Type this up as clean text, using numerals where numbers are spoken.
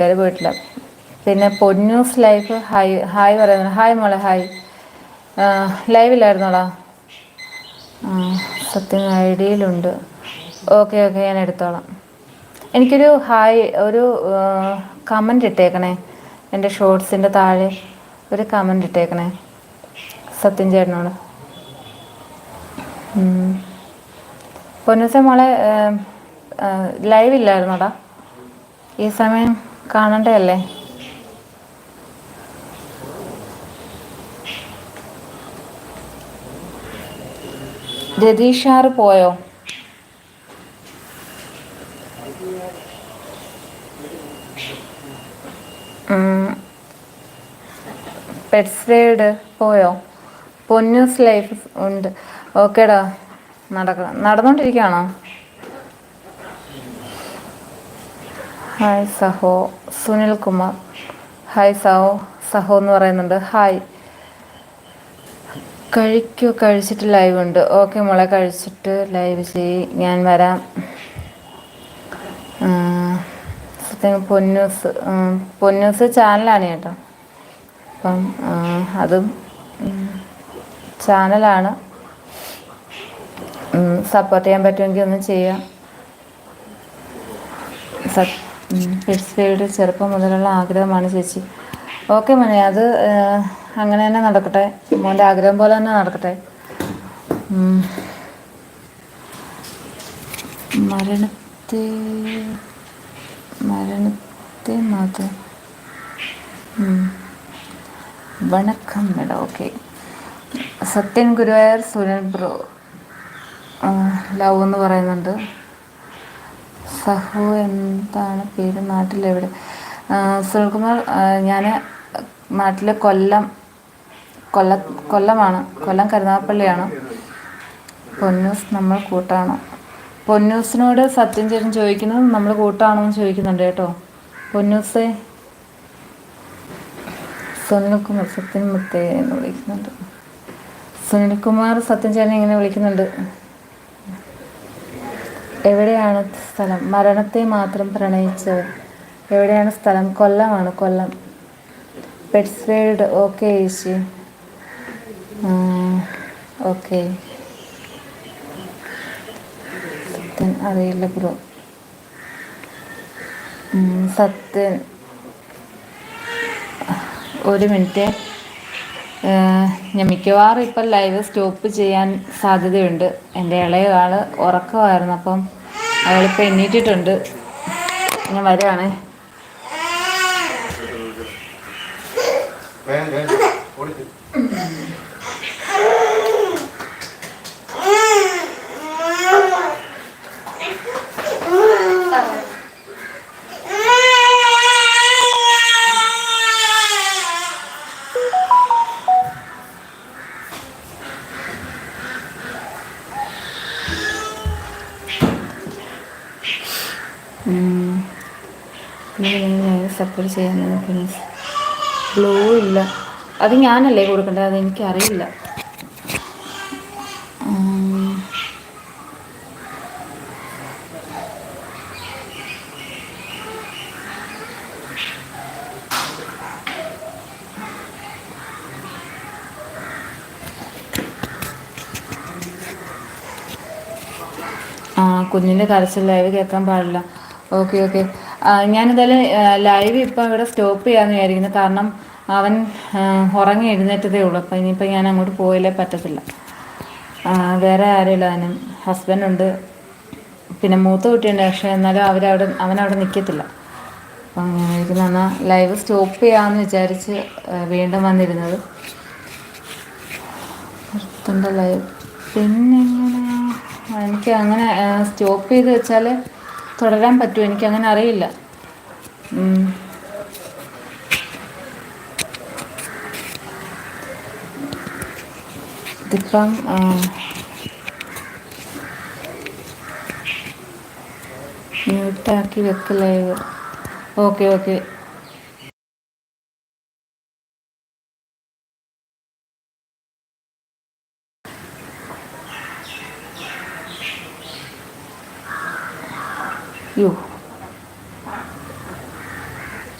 പേര് പോയിട്ടില്ല. പിന്നെ പൊന്നൂസ് ലൈഫ് ഹായ് ഹായ് പറയുന്നു. ഹായ് മോളെ ഹായ്. ലൈവില്ലായിരുന്നോടാ? സത്യം ഐഡിയയിലുണ്ട്. ഓക്കെ ഓക്കെ, ഞാൻ എടുത്തോളാം. എനിക്കൊരു ഹായ്, ഒരു കമൻ്റ് ഇട്ടേക്കണേ. എൻ്റെ ഷോർട്സിൻ്റെ താഴെ ഒരു കമൻ്റ് ഇട്ടേക്കണേ സത്യൻ ചേട്ടനോട്. പൊന്നൂസ മോളെ ലൈവില്ലായിരുന്നോടാ? ഈ സമയം കാണണ്ടല്ലേ? രതീഷാറ് പോയോ? പെറ്റ്സ് വേൾഡ് പോയോ? പൊന്നൂസ് ലൈഫ് ഉണ്ട്. ഓക്കേടാ, നടന്നുകൊണ്ടിരിക്കുകയാണോ? ഹായ് സഹോ. സുനിൽ കുമാർ ഹായ് സഹോ എന്ന് പറയുന്നുണ്ട്. ഹായ്. കഴിച്ചിട്ട് ലൈവ് ഉണ്ട്. ഓക്കെ മോളെ, കഴിച്ചിട്ട് ലൈവ് ചെയ്യ്, ഞാൻ വരാം. പൊന്നൂസ് ചാനലാണ് കേട്ടോ. അപ്പം അതും ചാനലാണ്. സപ്പോർട്ട് ചെയ്യാൻ പറ്റുമെങ്കിൽ ഒന്ന് ചെയ്യാം. പെറ്റ്സ് വേൾഡ് ചെറുപ്പം മുതലുള്ള ആഗ്രഹമാണ് ചേച്ചി. ഓക്കെ മോനെ, അത് അങ്ങനെ തന്നെ നടക്കട്ടെ. മോൻ്റെ ആഗ്രഹം പോലെ തന്നെ നടക്കട്ടെ. മരണത്തെ മാത്രം വണക്കം madam. Okay. Sathyan Guruvayur Sunil bro love എന്ന് പറയുന്നുണ്ട്. സഹു എന്താണ് പേര്? നാട്ടിലെവിടെ? സുനിൽകുമാർ, ഞാൻ നാട്ടിൽ കൊല്ലമാണ്. കൊല്ലം കരുനാഗപ്പള്ളിയാണ്. പൊന്നൂസ് നമ്മൾ കൂട്ടാണോ? പൊന്നൂസിനോട് സത്യം ചേട്ടൻ ചോദിക്കുന്നത് നമ്മൾ കൂട്ടാണോ എന്ന് ചോദിക്കുന്നുണ്ട് കേട്ടോ. പൊന്നൂസേ. സുനിൽകുമാർ സത്യൻ മുത്തേ എന്ന് വിളിക്കുന്നുണ്ട്. സുനിൽകുമാർ സത്യം ചേട്ടനെ ഇങ്ങനെ വിളിക്കുന്നുണ്ട്. എവിടെയാണ് സ്ഥലം? മരണത്തെ മാത്രം പ്രണയിച്ചവർ. എവിടെയാണ് സ്ഥലം? കൊല്ലമാണ്, കൊല്ലം. പെറ്റ്സ് വേൾഡ് ഓക്കെ ചേച്ചി. ഓക്കെ. സത്യൻ അറിയില്ല ബ്രോ. സത്യൻ ഒരു മിനിറ്റ്, ഞാൻ മിക്കവാറും ഇപ്പം ലൈവ് സ്റ്റോപ്പ് ചെയ്യാൻ സാധ്യതയുണ്ട്. എൻ്റെ ഇളയ ആൾ ഉറക്കമായിരുന്നു, അപ്പം അവളിപ്പോൾ എണ്ണീറ്റിട്ടുണ്ട്. ഞാൻ വരികയാണേ. സപ്പോർട്ട് ചെയ്യാൻ ബ്ലൂ ഇല്ല, അത് ഞാനല്ലേ കൊടുക്കേണ്ടത്, അതെനിക്കറിയില്ല. കുഞ്ഞിൻ്റെ കരച്ചിൽ ലൈവ് കേൾക്കാൻ പാടില്ല. ഓക്കെ ഓക്കെ, ഞാനെന്തായാലും ലൈവ് ഇപ്പം ഇവിടെ സ്റ്റോപ്പ് ചെയ്യാമെന്ന് വിചാരിക്കുന്നു. കാരണം അവൻ ഉറങ്ങി എഴുന്നേറ്റതേ ഉള്ളൂ. അപ്പം ഇനിയിപ്പോൾ ഞാൻ അങ്ങോട്ട് പോയില്ലേ പറ്റത്തില്ല. വേറെ ആരുമില്ല, അവനും ഹസ്ബൻഡുണ്ട്, പിന്നെ മൂത്ത കുട്ടിയുണ്ട്. പക്ഷേ എന്നാലും അവനവിടെ നിൽക്കത്തില്ല. അപ്പം അങ്ങനെ ഇരിക്കുന്ന എന്നാൽ ലൈവ് സ്റ്റോപ്പ് ചെയ്യാമെന്ന് വിചാരിച്ച് വീണ്ടും വന്നിരുന്നത്. നിർത്തേണ്ട ലൈവ് പിന്നെ എനിക്ക് അങ്ങനെ സ്റ്റോപ്പ് ചെയ്ത് വെച്ചാൽ തുടരാൻ പറ്റുമോ എനിക്കങ്ങനെ അറിയില്ല. ഇതിപ്പം മ്യൂട്ടാക്കി വെക്ക് ലൈവ്. Okay okay,